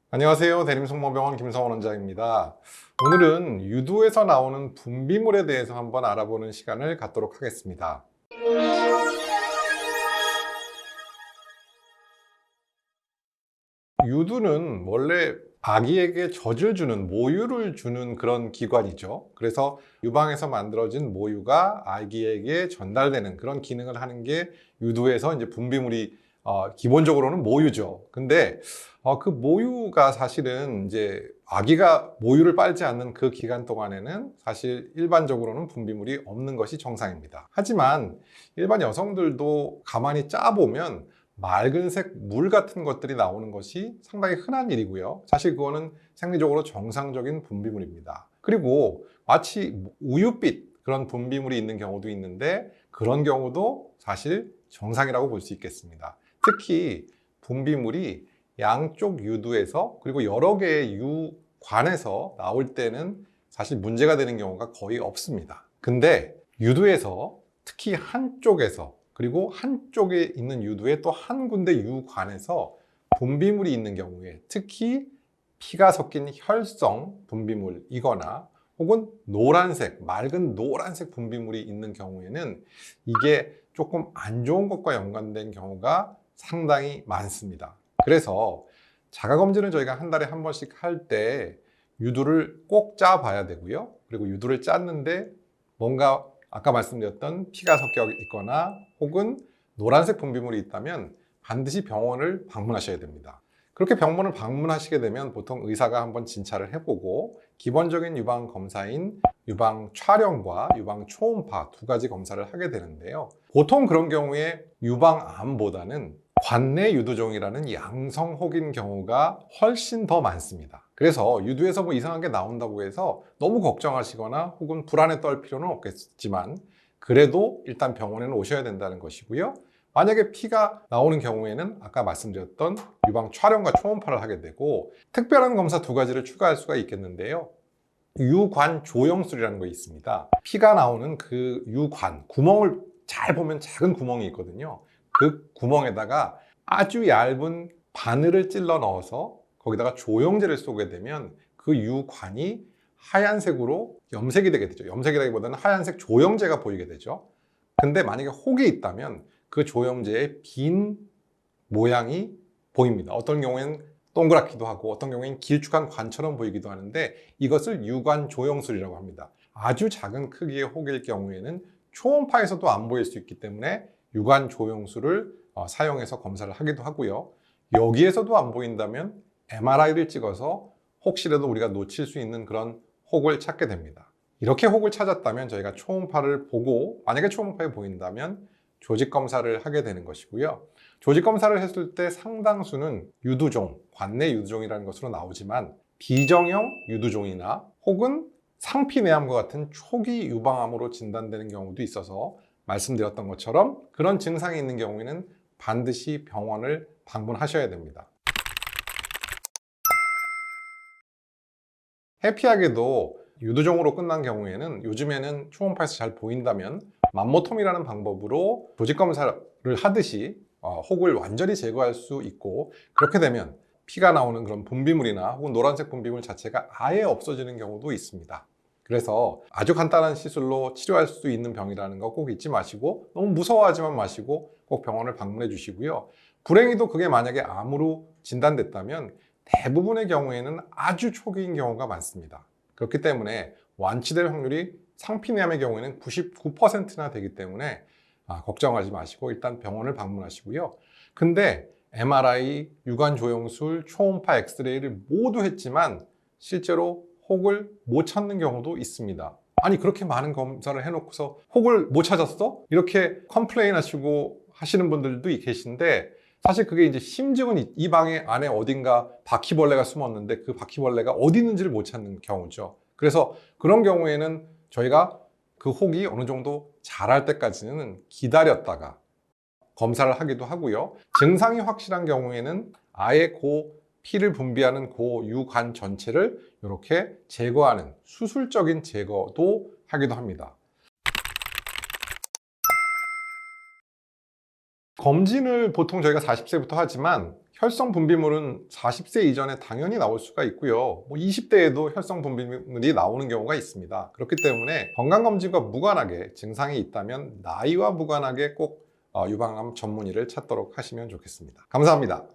안녕하세요. 대림성모병원 김성원 원장입니다. 오늘은 유두에서 나오는 분비물에 대해서 한번 알아보는 시간을 갖도록 하겠습니다. 유두는 원래 아기에게 젖을 주는, 모유를 주는 그런 기관이죠. 그래서 유방에서 만들어진 모유가 아기에게 전달되는 그런 기능을 하는 게 유두에서 이제 분비물이 기본적으로는 모유죠. 근데 그 모유가 사실은 이제 아기가 모유를 빨지 않는 그 기간 동안에는 사실 일반적으로는 분비물이 없는 것이 정상입니다. 하지만 일반 여성들도 가만히 짜보면 맑은색 물 같은 것들이 나오는 것이 상당히 흔한 일이고요. 사실 그거는 생리적으로 정상적인 분비물입니다. 그리고 마치 우유빛 그런 분비물이 있는 경우도 있는데 그런 경우도 사실 정상이라고 볼 수 있겠습니다. 특히 분비물이 양쪽 유두에서 그리고 여러 개의 유관에서 나올 때는 사실 문제가 되는 경우가 거의 없습니다. 근데 유두에서 특히 한쪽에서 그리고 한쪽에 있는 유두에 또 한 군데 유관에서 분비물이 있는 경우에 특히 피가 섞인 혈성 분비물이거나 혹은 노란색, 맑은 노란색 분비물이 있는 경우에는 이게 조금 안 좋은 것과 연관된 경우가 상당히 많습니다. 그래서 자가검진을 저희가 한 달에 한 번씩 할 때 유두를 꼭 짜 봐야 되고요. 그리고 유두를 짰는데 뭔가 아까 말씀드렸던 피가 섞여 있거나 혹은 노란색 분비물이 있다면 반드시 병원을 방문하셔야 됩니다. 그렇게 병원을 방문하시게 되면 보통 의사가 한번 진찰을 해보고 기본적인 유방 검사인 유방 촬영과 유방 초음파 두 가지 검사를 하게 되는데요. 보통 그런 경우에 유방암보다는 관내 유두종이라는 양성 혹인 경우가 훨씬 더 많습니다. 그래서 유두에서 뭐 이상한 게 나온다고 해서 너무 걱정하시거나 혹은 불안에 떨 필요는 없겠지만 그래도 일단 병원에는 오셔야 된다는 것이고요. 만약에 피가 나오는 경우에는 아까 말씀드렸던 유방 촬영과 초음파를 하게 되고 특별한 검사 두 가지를 추가할 수가 있겠는데요. 유관 조영술이라는 거 있습니다. 피가 나오는 그 유관, 구멍을 잘 보면 작은 구멍이 있거든요. 그 구멍에다가 아주 얇은 바늘을 찔러 넣어서 거기다가 조영제를 쏘게 되면 그 유관이 하얀색으로 염색이 되게 되죠. 염색이라기보다는 하얀색 조영제가 보이게 되죠. 근데 만약에 혹이 있다면 그 조영제의 빈 모양이 보입니다. 어떤 경우에는 동그랗기도 하고 어떤 경우에는 길쭉한 관처럼 보이기도 하는데 이것을 유관 조영술이라고 합니다. 아주 작은 크기의 혹일 경우에는 초음파에서도 안 보일 수 있기 때문에 유관 조영술을 사용해서 검사를 하기도 하고요. 여기에서도 안 보인다면 MRI를 찍어서 혹시라도 우리가 놓칠 수 있는 그런 혹을 찾게 됩니다. 이렇게 혹을 찾았다면 저희가 초음파를 보고 만약에 초음파에 보인다면 조직 검사를 하게 되는 것이고요. 조직 검사를 했을 때 상당수는 유두종, 관내 유두종이라는 것으로 나오지만 비정형 유두종이나 혹은 상피내암과 같은 초기 유방암으로 진단되는 경우도 있어서 말씀드렸던 것처럼 그런 증상이 있는 경우에는 반드시 병원을 방문하셔야 됩니다. 해피하게도 유두종으로 끝난 경우에는 요즘에는 초음파에서 잘 보인다면 맘모톰이라는 방법으로 조직 검사를 하듯이 혹을 완전히 제거할 수 있고 그렇게 되면 피가 나오는 그런 분비물이나 혹은 노란색 분비물 자체가 아예 없어지는 경우도 있습니다. 그래서 아주 간단한 시술로 치료할 수 있는 병이라는 거 꼭 잊지 마시고 너무 무서워하지만 마시고 꼭 병원을 방문해 주시고요. 불행히도 그게 만약에 암으로 진단됐다면 대부분의 경우에는 아주 초기인 경우가 많습니다. 그렇기 때문에 완치될 확률이 상피내암의 경우에는 99%나 되기 때문에 걱정하지 마시고 일단 병원을 방문하시고요. 근데 MRI, 유관조영술, 초음파, 엑스레이를 모두 했지만 실제로 혹을 못 찾는 경우도 있습니다. 아니 그렇게 많은 검사를 해놓고서 혹을 못 찾았어? 이렇게 컴플레인 하시고 하시는 분들도 계신데 사실 그게 이제 심증은 이 방에 안에 어딘가 바퀴벌레가 숨었는데 그 바퀴벌레가 어디 있는지를 못 찾는 경우죠. 그래서 그런 경우에는 저희가 그 혹이 어느 정도 자랄 때까지는 기다렸다가 검사를 하기도 하고요. 증상이 확실한 경우에는 아예 그 피를 분비하는 그 유관 전체를 이렇게 제거하는 수술적인 제거도 하기도 합니다. 검진을 보통 저희가 40세부터 하지만 혈성 분비물은 40세 이전에 당연히 나올 수가 있고요. 20대에도 혈성 분비물이 나오는 경우가 있습니다. 그렇기 때문에 건강검진과 무관하게 증상이 있다면 나이와 무관하게 꼭 유방암 전문의를 찾도록 하시면 좋겠습니다. 감사합니다.